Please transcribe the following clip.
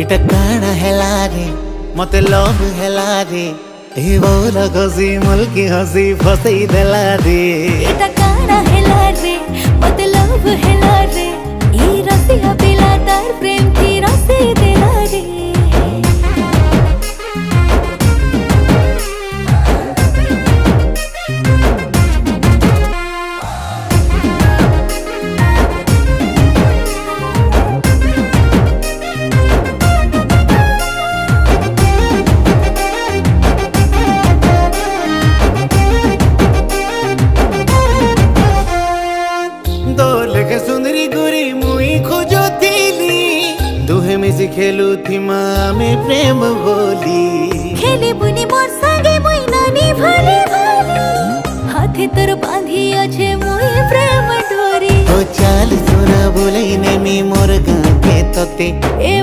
इटा काना हेला रे मते लव हेला रे ए बोल गसी मुल्की हसी फसई देला रे इटा काना हेला रे मते लव हेला रे ई रसिया पिला तार प्रेम की रसी देला रे सुंदरी गुरी मुई खोजो थीली दुहे मिसी खेलू थी में प्रेम बोली खेली बुनी मोर संगे मुई नानी भाले भाले हाथे तोर बांधी अच्छे मुई प्रेम डोरी ओ चाल सुना बोले ने मी मोर गाके तोते ए